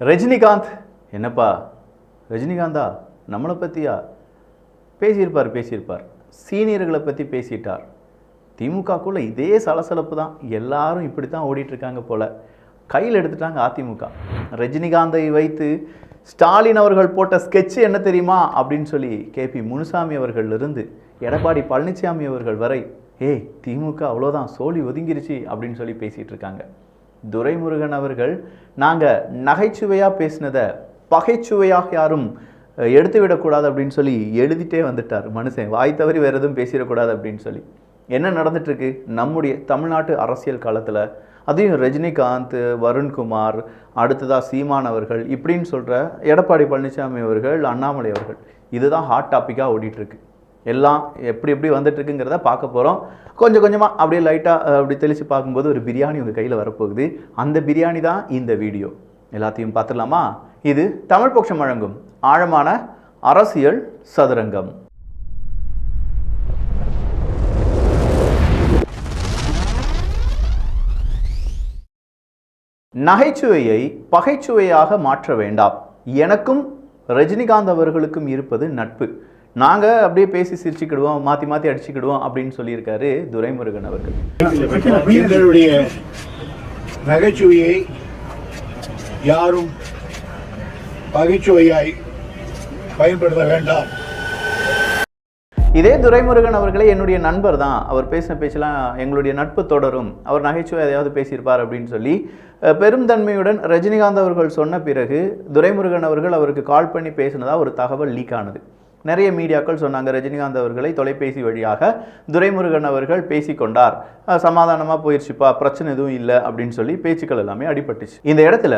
ரஜினிகாந்த் என்னப்பா ரஜினிகாந்தா நம்மளை பற்றியா பேசியிருப்பார் சீனியர்களை பற்றி பேசிட்டார். திமுகக்குள்ளே இதே சலசலப்பு தான், எல்லாரும் இப்படி தான் ஓடிட்டுருக்காங்க போல். கையில் எடுத்துட்டாங்க அதிமுக. ரஜினிகாந்தை வைத்து ஸ்டாலின் அவர்கள் போட்ட ஸ்கெட்சு என்ன தெரியுமா அப்படின்னு சொல்லி கேபி முனுசாமி அவர்களிலிருந்து எடப்பாடி பழனிசாமி அவர்கள் வரை திமுக அவ்வளோதான் சோழி ஒதுங்கிருச்சு அப்படின்னு சொல்லி பேசிகிட்டு இருக்காங்க. துரைமுருகன் அவர்கள் நாங்கள் நகைச்சுவையாக பேசினதை பகைச்சுவையாக யாரும் எடுத்துவிடக்கூடாது அப்படின்னு சொல்லி எழுதிட்டே வந்துட்டார் மனுஷன். வாய் தவறி வேறு எதுவும் பேசிடக்கூடாது அப்படின்னு சொல்லி. என்ன நடந்துட்டுருக்கு நம்முடைய தமிழ்நாட்டு அரசியல் காலத்தில்? அதையும் ரஜினிகாந்த், வருண்குமார், அடுத்ததாக சீமான் அவர்கள் இப்படின்னு சொல்கிற எடப்பாடி பழனிசாமி அவர்கள், அண்ணாமலை அவர்கள், இதுதான் ஹாட் டாப்பிக்காக ஓடிட்டுருக்கு. எல்லாம் எப்படி வந்துட்டுருக்குங்கிறத பார்க்க போகிறோம். கொஞ்சம் கொஞ்சமாக அப்படியே லைட்டாக அப்படி தெளித்து பார்க்கும்போது ஒரு பிரியாணி உங்கள் கையில் வரப்போகுது. அந்த பிரியாணி தான் இந்த வீடியோ. எல்லாத்தையும் பார்த்துடலாமா? இது தமிழ் பக்ஷம் வழங்கும் ஆழமான அரசியல் சதுரங்கம். நகைச்சுவையை பகைச்சுவையாக மாற்ற வேண்டாம். எனக்கும் ரஜினிகாந்த் அவர்களுக்கும் இருப்பது நட்பு. நாங்கள் அப்படியே பேசி சிரிச்சுக்கிடுவோம், மாற்றி மாற்றி அடிச்சுக்கிடுவோம் அப்படின்னு சொல்லியிருக்காரு துரைமுருகன் அவர்கள். எங்களுடைய நகைச்சுவையை யாரும் பகைச்சுவையாய் பயன்படுத்த வேண்டாம். இதே துரைமுருகன் அவர்களே என்னுடைய நண்பர் தான். அவர் பேசின பேச்செல்லாம் எங்களுடைய நட்பு தொடரும். அவர் நகைச்சுவை எதையாவது பேசியிருப்பார் அப்படின்னு சொல்லி பெருந்தன்மையுடன் ரஜினிகாந்த் அவர்கள் சொன்ன பிறகு துரைமுருகன் அவர்கள் அவருக்கு கால் பண்ணி பேசினதா ஒரு தகவல் லீக் ஆனது. நிறைய மீடியாக்கள் சொன்னாங்க ரஜினிகாந்த் அவர்களை தொலைபேசி வழியாக துரைமுருகன் அவர்கள் பேசிக்கொண்டார், சமாதானமாக போயிடுச்சுப்பா, பிரச்சனை எதுவும் இல்லை அப்படின்னு சொல்லி பேச்சுக்கள் எல்லாமே அடிபட்டுச்சு. இந்த இடத்துல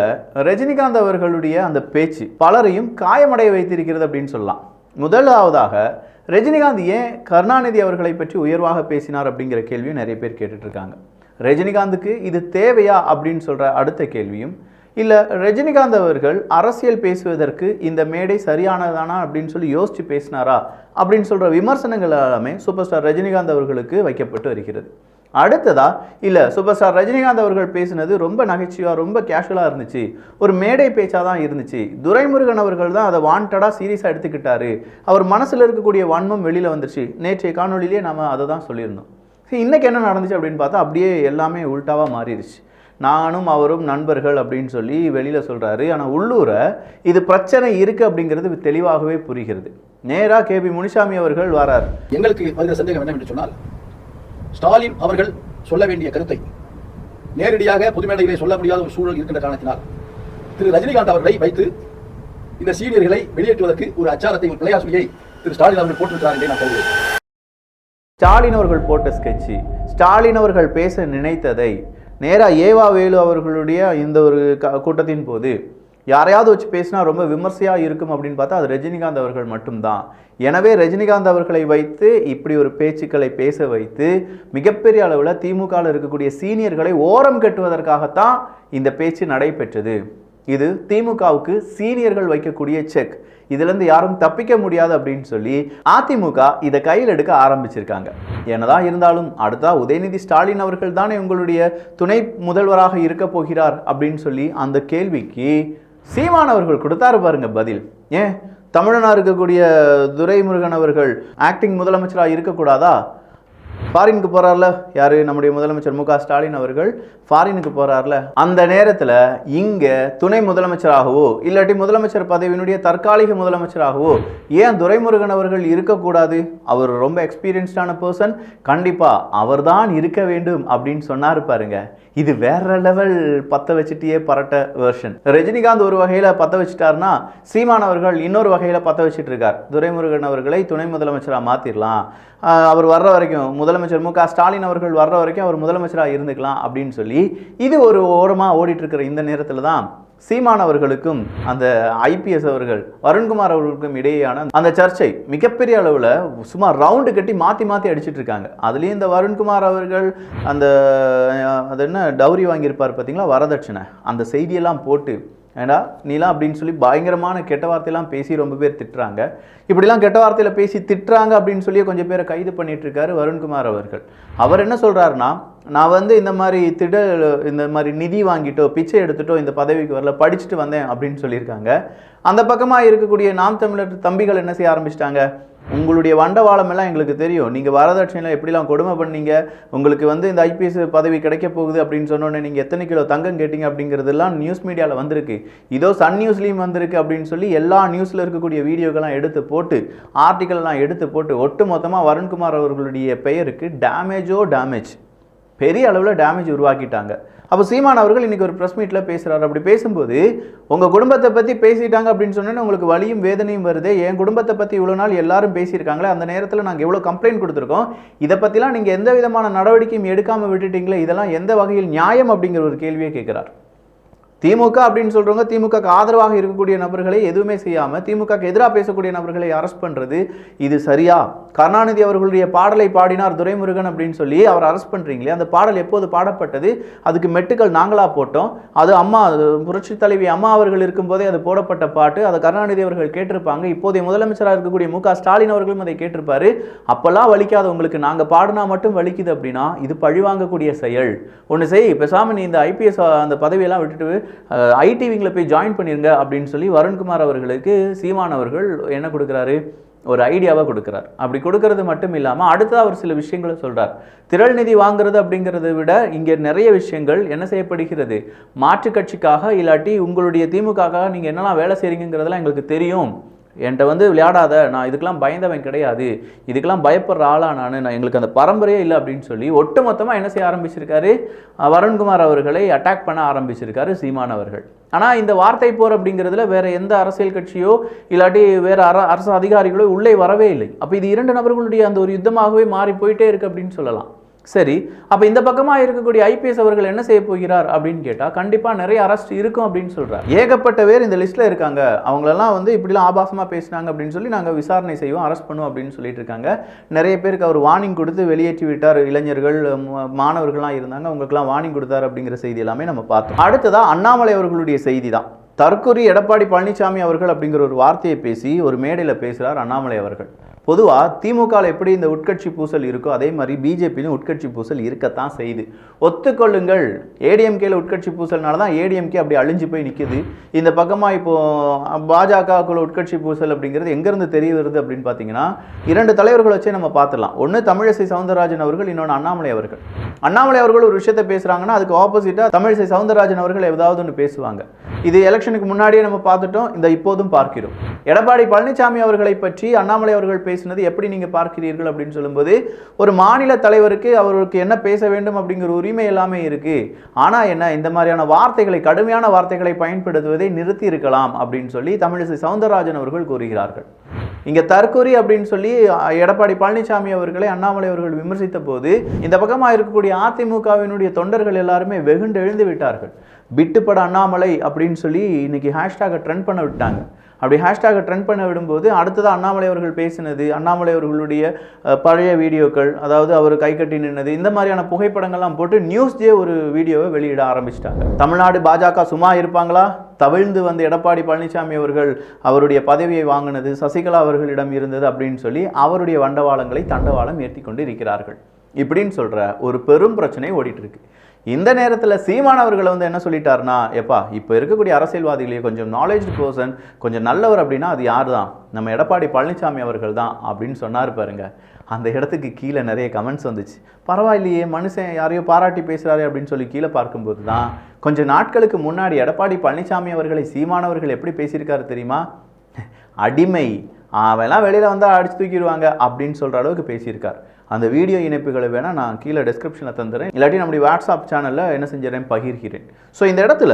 ரஜினிகாந்த் அவர்களுடைய அந்த பேச்சு பலரையும் காயமடைய வைத்திருக்கிறது அப்படின்னு சொல்லலாம். முதலாவதாக ரஜினிகாந்த் ஏன் கருணாநிதி அவர்களை பற்றி உயர்வாக பேசினார் அப்படிங்கிற கேள்வியும் நிறைய பேர் கேட்டுட்டு இருக்காங்க. ரஜினிகாந்துக்கு இது தேவையா அப்படின்னு சொல்கிற அடுத்த கேள்வியும், இல்லை ரஜினிகாந்த் அவர்கள் அரசியல் பேசுவதற்கு இந்த மேடை சரியானதானா அப்படின்னு சொல்லி யோசித்து பேசினாரா அப்படின்னு சொல்கிற விமர்சனங்கள் எல்லாமே சூப்பர் ஸ்டார் ரஜினிகாந்த் அவர்களுக்கு வைக்கப்பட்டு வருகிறது. அடுத்ததா இல்லை சூப்பர் ஸ்டார் ரஜினிகாந்த் அவர்கள் பேசினது ரொம்ப நகைச்சுவாக ரொம்ப கேஷுவலாக இருந்துச்சு, ஒரு மேடை பேச்சாக தான் இருந்துச்சு, துரைமுருகன் அவர்கள் தான் அதை வாண்டடாக சீரியஸாக எடுத்துக்கிட்டாரு, அவர் மனசில் இருக்கக்கூடிய வன்மம் வெளியில் வந்துருச்சு. நேற்றைய காணொலியிலே நம்ம அதை தான் சொல்லியிருந்தோம். இன்றைக்கி என்ன நடந்துச்சு அப்படின்னு பார்த்தா அப்படியே எல்லாமே உல்ட்டாவாக மாறிடுச்சு. நானும் அவரும் நண்பர்கள் அப்படின்னு சொல்லி வெளியில் சொல்கிறாரு. ஆனால் உள்ளூரை இது பிரச்சனை இருக்குது அப்படிங்கிறது தெளிவாகவே புரிகிறது. நேராக கேபி முனுசாமி அவர்கள் வரார். எங்களுக்கு வருகிற சந்தேகம் என்னவென்று சொன்னால், ஸ்டாலின் அவர்கள் சொல்ல வேண்டிய கருத்தை நேரடியாக பொது மேடைகளை சொல்ல முடியாத ஒரு சூழல் இருக்கின்ற காரணத்தினால் திரு ரஜினிகாந்த் அவர்களை வைத்து இந்த சீனியர்களை வெளியேற்றுவதற்கு ஒரு அச்சாரத்தை, ஒரு பிள்ளையாசுலியை திரு ஸ்டாலின் அவர்கள் போட்டிருக்கிறார் என்று நான் கருதுகிறேன். ஸ்டாலின் அவர்கள் போட்ட ஸ்கெட்சி, ஸ்டாலின் அவர்கள் பேச நினைத்ததை நேராக ஏவா வேலு அவர்களுடைய இந்த ஒரு கூட்டத்தின் போது யாரையாவது வச்சு பேசினா ரொம்ப விமர்சையாக இருக்கும் அப்படின்னு பார்த்தா அது ரஜினிகாந்த் அவர்கள் மட்டும்தான். எனவே ரஜினிகாந்த் அவர்களை வைத்து இப்படி ஒரு பேச்சுக்களை பேச வைத்து மிகப்பெரிய அளவில் திமுகவில் இருக்கக்கூடிய சீனியர்களை ஓரம் கட்டுவதற்காகத்தான் இந்த பேச்சு நடைபெற்றது. இது திமுகவுக்கு சீனியர்கள் வைக்கக்கூடிய செக், இதுலேருந்து யாரும் தப்பிக்க முடியாது அப்படின்னு சொல்லி அதிமுக இதை கையில் எடுக்க ஆரம்பிச்சிருக்காங்க. என்னதான் இருந்தாலும் அடுத்தா உதயநிதி ஸ்டாலின் அவர்கள் தானே உங்களுடைய துணை முதல்வராக இருக்க போகிறார் அப்படின்னு சொல்லி அந்த கேள்விக்கு சீமான் அவர்கள் கொடுத்தாரு பாருங்க பதில். ஏன் தமிழனாக இருக்கக்கூடிய துரைமுருகன் அவர்கள் ஆக்டிங் முதலமைச்சராக இருக்கக்கூடாதா? ஃபாரினுக்கு போகிறார்ல யார், நம்முடைய முதலமைச்சர் மு.க. ஸ்டாலின் அவர்கள் ஃபாரினுக்கு போகிறார்ல, அந்த நேரத்தில் இங்கே துணை முதலமைச்சராகவோ இல்லாட்டி முதலமைச்சர் பதவியினுடைய தற்காலிக முதலமைச்சராகவோ ஏன் துரைமுருகன் அவர்கள் இருக்கக்கூடாது? அவர் ரொம்ப எக்ஸ்பீரியன்ஸ்டான பர்சன், கண்டிப்பாக அவர் தான் இருக்க வேண்டும் அப்படின்னு சொன்னார் பாருங்க. இது வேற லெவல் பற்ற வச்சுட்டியே பரட்ட வெர்ஷன். ரஜினிகாந்த் ஒரு வகையில் பற்ற வச்சுட்டாருன்னா சீமான் அவர்கள் இன்னொரு வகையில் பற்ற வச்சுட்டு இருக்கார். துரைமுருகன் அவர்களை துணை முதலமைச்சராக மாற்றிடலாம், அவர் வர்ற வரைக்கும் முதலமைச்சர் மு.க. ஸ்டாலின் அவர்கள் வர்ற வரைக்கும் அவர் முதலமைச்சராக இருந்துக்கலாம் அப்படின்னு சொல்லி இது ஒரு ஓரமாக ஓடிட்டு இருக்கிற இந்த நேரத்தில் தான் சீமான் அவர்களுக்கும் அந்த ஐபிஎஸ் அவர்கள் வருண்குமார் அவர்களுக்கும் இடையேயான அந்த சர்ச்சை மிகப்பெரிய அளவில் சும்மா ரவுண்டு கட்டி மாற்றி மாற்றி அடிச்சுட்டு இருக்காங்க. அதுலேயும் இந்த வருண்குமார் அவர்கள் அந்த அது என்ன டவுரி வாங்கியிருப்பார் பார்த்தீங்களா, வரதட்சணை, அந்த செய்தியெல்லாம் போட்டு ஏண்டா நீலாம் அப்படின்னு சொல்லி பயங்கரமான கெட்ட வார்த்தையெல்லாம் பேசி ரொம்ப பேர் திட்டுறாங்க. இப்படிலாம் கெட்ட வார்த்தையில் பேசி திட்டுறாங்க அப்படின்னு சொல்லி கொஞ்சம் பேரை கைது பண்ணிட்டு இருக்காரு வருண்குமார் அவர்கள். அவர் என்ன சொல்கிறாருன்னா, நான் வந்து இந்த மாதிரி நிதி வாங்கிட்டோ பிச்சை எடுத்துட்டோ இந்த பதவிக்கு வரல, படிச்சுட்டு வந்தேன் அப்படின்னு சொல்லியிருக்காங்க. அந்த பக்கமாக இருக்கக்கூடிய நாம் தமிழர் தம்பிகள் என்ன செய்ய ஆரம்பிச்சிட்டாங்க, உங்களுடைய வண்டவாளம் எல்லாம் எங்களுக்கு தெரியும், நீங்கள் வரதட்சணையில் எப்படிலாம் கொடுமை பண்ணீங்க, உங்களுக்கு வந்து இந்த ஐபிஎஸ் பதவி கிடைக்க போகுது அப்படின்னு சொன்னோன்னே நீங்கள் எத்தனை கிலோ தங்கம் கேட்டீங்க அப்படிங்கிறதெல்லாம் நியூஸ் மீடியாவில் வந்திருக்கு, இதோ சன் நியூஸ்லேயும் வந்திருக்கு அப்படின்னு சொல்லி எல்லா நியூஸில் இருக்கக்கூடிய வீடியோக்கெல்லாம் எடுத்து போட்டு ஆர்டிக்கல்லாம் எடுத்து போட்டு ஒட்டு மொத்தமாக வருண்குமார் அவர்களுடைய பெயருக்கு டேமேஜ் பெரிய அளவில் டேமேஜ் உருவாக்கிட்டாங்க. அப்போ சீமான் அவர்கள் இன்றைக்கி ஒரு ப்ரெஸ் மீட்டில் பேசுகிறார். அப்படி பேசும்போது உங்கள் குடும்பத்தை பற்றி பேசிட்டாங்க அப்படின்னு சொன்னோன்னே உங்களுக்கு வலியும் வேதனையும் வருது, என் குடும்பத்தை பற்றி இவ்வளோ நாள் எல்லாரும் பேசியிருக்காங்களே, அந்த நேரத்தில் நாங்கள் எவ்வளோ கம்ப்ளைண்ட் கொடுத்துருக்கோம், இதை பற்றிலாம் நீங்கள் எந்த விதமான நடவடிக்கையும் எடுக்காமல் விட்டுட்டீங்களே, இதெல்லாம் எந்த வகையில் நியாயம் அப்படிங்கிற ஒரு கேள்வியை கேட்குறார். திமுக அப்படின்னு சொல்கிறவங்க திமுகக்கு ஆதரவாக இருக்கக்கூடிய நபர்களை எதுவுமே செய்யாமல் திமுகக்கு எதிராக பேசக்கூடிய நபர்களை அரெஸ்ட் பண்ணுறது இது சரியா? கருணாநிதி அவர்களுடைய பாடலை பாடினார் துரைமுருகன் அப்படின்னு சொல்லி அவர் அரெஸ்ட் பண்ணுறீங்களே, அந்த பாடல் எப்போது பாடப்பட்டது, அதுக்கு மெட்டுக்கள் நாங்களாக போட்டோம், அது அம்மா புரட்சி தலைவி அம்மா அவர்கள் இருக்கும்போதே அது போடப்பட்ட பாட்டு, அதை கருணாநிதி அவர்கள் கேட்டிருப்பாங்க, இப்போதைய முதலமைச்சராக இருக்கக்கூடிய மு.க. ஸ்டாலின் அவர்களும் அதை கேட்டிருப்பாரு, அப்போல்லாம் வலிக்காத உங்களுக்கு நாங்கள் பாடினா மட்டும் வலிக்குது அப்படின்னா இது பழிவாங்கக்கூடிய செயல். ஒன்று செய், பேசாமல் நீ இந்த ஐபிஎஸ் அந்த பதவியெல்லாம் விட்டுட்டு ஐடி விங்கில் போய் ஜாயின் பண்ணிருங்க அப்படின்னு சொல்லி வருண்குமார் அவர்களுக்கு சீமான் அவர்கள் என்ன கொடுக்குறாரு, ஒரு ஐடியாவை கொடுக்குறார். அப்படி கொடுக்கறது மட்டும் இல்லாமல் அடுத்து அவர் சில விஷயங்களை சொல்கிறார். திரள் நிதி வாங்குறது அப்படிங்கிறத விட இங்கே நிறைய விஷயங்கள் என்ன செய்யப்படுகிறது, மாற்று கட்சிக்காக இல்லாட்டி உங்களுடைய திமுகக்காக நீங்கள் என்னெல்லாம் வேலை செய்கிறீங்கிறதெல்லாம் எங்களுக்கு தெரியும், என்கிட்ட வந்து விளையாடாத, நான் இதுக்கெல்லாம் பயந்தவன் கிடையாது, இதுக்கெல்லாம் பயப்படுற ஆளா நான் எங்களுக்கு அந்த பரம்பரையே இல்லை அப்படின்னு சொல்லி ஒட்டு மொத்தமாக என்ன செய்ய ஆரம்பிச்சிருக்காரு, வருண்குமார் அவர்களை அட்டாக் பண்ண ஆரம்பிச்சிருக்காரு சீமான் அவர்கள். ஆனால் இந்த வார்த்தை போர் அப்படிங்கிறதுல வேற எந்த அரசியல் கட்சியோ இல்லாட்டி வேற அரசு அதிகாரிகளோ உள்ளே வரவே இல்லை. அப்போ இது இரண்டு நபர்களுடைய அந்த ஒரு யுத்தமாகவே மாறி போயிட்டே இருக்கு அப்படின்னு சொல்லலாம். சரி, அப்போ இந்த பக்கமாக இருக்கக்கூடிய ஐபிஎஸ் அவர்கள் என்ன செய்ய போகிறார் அப்படின்னு கேட்டால் கண்டிப்பாக நிறைய அரெஸ்ட் இருக்கும் அப்படின்னு சொல்கிறார். ஏகப்பட்ட பேர் இந்த லிஸ்ட்டில் இருக்காங்க, அவங்களெல்லாம் வந்து இப்படிலாம் ஆபாசமாக பேசினாங்க அப்படின்னு சொல்லி நாங்கள் விசாரணை செய்வோம், அரெஸ்ட் பண்ணுவோம் அப்படின்னு சொல்லிட்டு இருக்காங்க. நிறைய பேருக்கு அவர் வார்னிங் கொடுத்து வெளியேற்றி விட்டார், இளைஞர்கள் மாணவர்கள்லாம் இருந்தாங்க, அவங்களுக்குலாம் வார்னிங் கொடுத்தார் அப்படிங்கிற செய்தி எல்லாமே நம்ம பார்த்தோம். அடுத்ததாக அண்ணாமலை அவர்களுடைய செய்தி தான். தற்கொலை எடப்பாடி பழனிசாமி அவர்கள் அப்படிங்கிற ஒரு வார்த்தையை பேசி ஒரு மேடையில் பேசுகிறார் அண்ணாமலை அவர்கள். பொதுவாக திமுகவில் எப்படி இந்த உட்கட்சி பூசல் இருக்கோ அதே மாதிரி பிஜேபியிலும் உட்கட்சி பூசல் இருக்கத்தான் செய்யுது. ஒத்துக்கொள்ளுங்கள், ஏடிஎம்கேல உட்கட்சி பூசல்னால தான் ஏடிஎம்கே அப்படி அழிஞ்சு போய் நிற்குது. இந்த பக்கமாக இப்போது பாஜகக்குள்ள உட்கட்சி பூசல் அப்படிங்கிறது எங்கேருந்து தெரிய வருது அப்படின்னு பார்த்தீங்கன்னா இரண்டு தலைவர்களை வச்சே நம்ம பார்த்துடலாம். ஒன்று தமிழிசை சவுந்தரராஜன் அவர்கள், இன்னொன்று அண்ணாமலை அவர்கள். அண்ணாமலை அவர்கள் ஒரு விஷயத்தை பேசுகிறாங்கன்னா அதுக்கு ஆப்போசிட்டாக தமிழிசை சவுந்தரராஜன் அவர்கள் ஏதாவது ஒன்று பேசுவாங்க. இது எலெக்ஷனுக்கு முன்னாடியே நம்ம பார்த்துட்டோம், இந்த இப்போதும் பார்க்கிறோம். எடப்பாடி பழனிசாமி அவர்களை பற்றி அண்ணாமலை அவர்கள் பேசினது எப்படி நீங்கள் பார்க்கிறீர்கள் அப்படின்னு சொல்லும்போது ஒரு மாநில தலைவருக்கு அவருக்கு என்ன பேச வேண்டும் அப்படிங்கிற உரிமை எல்லாமே இருக்கு, ஆனால் என்ன இந்த மாதிரியான வார்த்தைகளை, கடுமையான வார்த்தைகளை பயன்படுத்துவதை நிறுத்தி இருக்கலாம் அப்படின்னு சொல்லி தமிழிசை சவுந்தரராஜன் அவர்கள் கூறுகிறார்கள். இங்கே தற்கொலை அப்படின்னு சொல்லி எடப்பாடி பழனிசாமி அவர்களை அண்ணாமலை அவர்கள் விமர்சித்த போது இந்த பக்கமாக இருக்கக்கூடிய அதிமுகவினுடைய தொண்டர்கள் எல்லாருமே வெகுண்டு எழுந்து விட்டார்கள். பிட்டுப்பட அண்ணாமலை அப்படின்னு சொல்லி இன்னைக்கு ஹேஷ்டாகை ட்ரெண்ட் பண்ண விட்டாங்க. அப்படி ஹேஷ்டாகை ட்ரெண்ட் பண்ண விடும்போது அடுத்ததாக அண்ணாமலை அவர்கள் பேசினது, அண்ணாமலை அவர்களுடைய பழைய வீடியோக்கள், அதாவது அவர் கை கட்டி நின்னது, இந்த மாதிரியான புகைப்படங்கள்லாம் போட்டு நியூஸ் ஜே ஒரு வீடியோவை வெளியிட ஆரம்பிச்சிட்டாங்க. தமிழ்நாடு பாஜக சும்மா இருப்பாங்களா? தவிழ்ந்து வந்த எடப்பாடி பழனிசாமி அவர்கள் அவருடைய பதவியை வாங்கினது சசிகலா அவர்களிடம் இருந்தது அப்படின்னு சொல்லி அவருடைய வண்டவாளங்களை தண்டவாளம் ஏற்றி கொண்டு இருக்கிறார்கள் இப்படின்னு சொல்கிற ஒரு பெரும் பிரச்சனை ஓடிட்டு இருக்கு. இந்த நேரத்தில் சீமான் அவர்களை வந்து என்ன சொல்லிட்டாருன்னா, எப்பா இப்போ இருக்கக்கூடிய அரசியல்வாதிகளே கொஞ்சம் நாலேஜ் பர்சன், கொஞ்சம் நல்லவர் அப்படின்னா அது யார் தான், நம்ம எடப்பாடி பழனிசாமி அவர்கள் தான் அப்படின்னு சொன்னார் பாருங்க. அந்த இடத்துக்கு கீழே நிறைய கமெண்ட்ஸ் வந்துச்சு. பரவாயில்லையே, மனுஷன் யாரையோ பாராட்டி பேசுகிறாரு அப்படின்னு சொல்லி கீழே பார்க்கும்போது தான் கொஞ்சம் நாட்களுக்கு முன்னாடி எடப்பாடி பழனிசாமி அவர்களை சீமானவர்கள் எப்படி பேசியிருக்காரு தெரியுமா? அடிமை, அவெல்லாம் வெளியில் வந்தால் அடிச்சு தூக்கிடுவாங்க அப்படின்னு சொல்கிற அளவுக்கு பேசியிருக்கார். அந்த வீடியோ இணைப்புகளை வேணால் நான் கீழே டிஸ்கிரிப்ஷனில் தந்துடுறேன், இல்லாட்டி நம்முடைய வாட்ஸ்அப் சேனலில் என்ன செஞ்சிடறேன், பகிர்கிறேன். ஸோ இந்த இடத்துல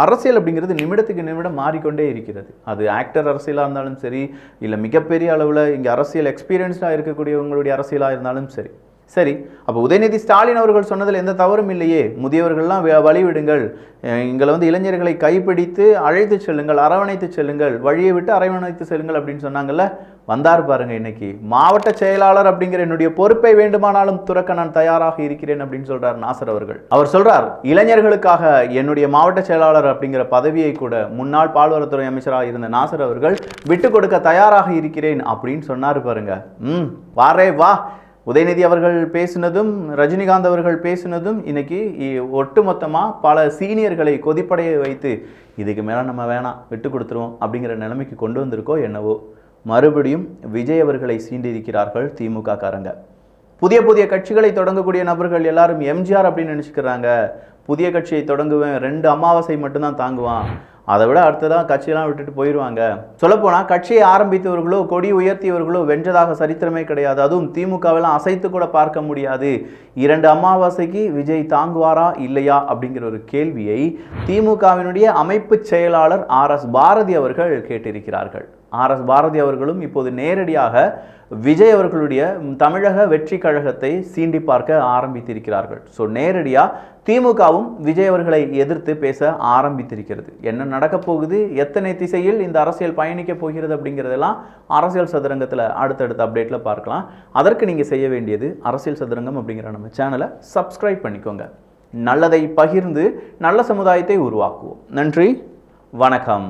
அரசியல் அப்படிங்கிறது நிமிடத்துக்கு நிமிடம் மாறிக்கொண்டே இருக்கிறது. அது ஆக்டர் அரசியலாக இருந்தாலும் சரி, இல்லை மிகப்பெரிய அளவில் இங்கே அரசியல் எக்ஸ்பீரியன்ஸ்டாக இருக்கக்கூடியவங்களுடைய அரசியலாக இருந்தாலும் சரி. சரி, அப்போ உதயநிதி ஸ்டாலின் அவர்கள் சொன்னதில் எந்த தவறும் இல்லையே, முதியவர்கள்லாம் வழிவிடுங்கள், எங்களை வந்து இளைஞர்களை கைப்பிடித்து அழைத்து செல்லுங்கள், அரவணைத்து செல்லுங்கள், வழியை விட்டு அரவணைத்து செல்லுங்கள் அப்படின்னு சொன்னாங்கல்ல. வந்தார் பாருங்க, இன்னைக்கு மாவட்ட செயலாளர் அப்படிங்கிற என்னுடைய பொறுப்பை வேண்டுமானாலும் துறக்க நான் தயாராக இருக்கிறேன் அப்படின்னு சொல்றார் நாசர் அவர்கள். அவர் சொல்றார், இளைஞர்களுக்காக என்னுடைய மாவட்ட செயலாளர் அப்படிங்கிற பதவியை கூட முன்னாள் பால்வளத்துறை அமைச்சராக இருந்த நாசர் அவர்கள் விட்டு கொடுக்க தயாராக இருக்கிறேன் அப்படின்னு சொன்னார் பாருங்க. வாரே வா, உதயநிதி அவர்கள் பேசினதும் ரஜினிகாந்த் அவர்கள் பேசினதும் இன்னைக்கு ஒட்டுமொத்தமாக பல சீனியர்களை கொதிப்படைய வைத்து இதுக்கு மேலே நம்ம வேணாம் விட்டு கொடுத்துருவோம் அப்படிங்கிற நிலைமைக்கு கொண்டு வந்திருக்கோ என்னவோ. மறுபடியும் விஜய் அவர்களை சீண்டிருக்கிறார்கள் திமுக காரங்க. புதிய புதிய கட்சிகளை தொடங்கக்கூடிய நபர்கள் எல்லாரும் எம்ஜிஆர் அப்படின்னு நினச்சிக்கிறாங்க. புதிய கட்சியை தொடங்குவேன் 2 அமாவாசை மட்டும்தான் தாங்குவான், அதை விட அடுத்ததான் கட்சியெல்லாம் விட்டுட்டு போயிடுவாங்க. சொல்லப்போனால் கட்சியை ஆரம்பித்தவர்களோ கொடி உயர்த்தியவர்களோ வென்றதாக சரித்திரமே கிடையாது. அதுவும் திமுகவெல்லாம் அசைத்து கூட பார்க்க முடியாது. 2 அமாவாசைக்கு விஜய் தாங்குவாரா இல்லையா அப்படிங்கிற ஒரு கேள்வியை திமுகவினுடைய அமைப்பு செயலாளர் RS பாரதி அவர்கள் கேட்டிருக்கிறார்கள். RS பாரதி அவர்களும் இப்போது நேரடியாக விஜய் அவர்களுடைய தமிழக வெற்றி கழகத்தை சீண்டி பார்க்க ஆரம்பித்திருக்கிறார்கள். ஸோ நேரடியாக திமுகவும் விஜய் அவர்களை எதிர்த்து பேச ஆரம்பித்திருக்கிறது. என்ன நடக்கப் போகுது, எத்தனை திசையில் இந்த அரசியல் பயணிக்க போகிறது அப்படிங்கிறதெல்லாம் அரசியல் சதுரங்கத்தில் அடுத்தடுத்த அப்டேட்டில் பார்க்கலாம். அதற்கு நீங்கள் செய்ய வேண்டியது அரசியல் சதுரங்கம் அப்படிங்கிற நம்ம சேனலை சப்ஸ்கிரைப் பண்ணிக்கோங்க. நல்லதை பகிர்ந்து நல்ல சமுதாயத்தை உருவாக்குவோம். நன்றி, வணக்கம்.